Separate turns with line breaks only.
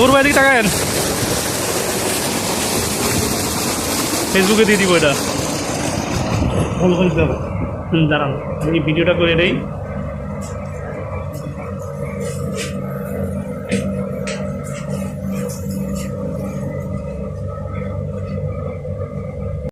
গরু ভাই দিকে টাকায়েন, ফেসবুকে দিয়ে দিব এটা। দাঁড়ান এই ভিডিওটা করে নেই।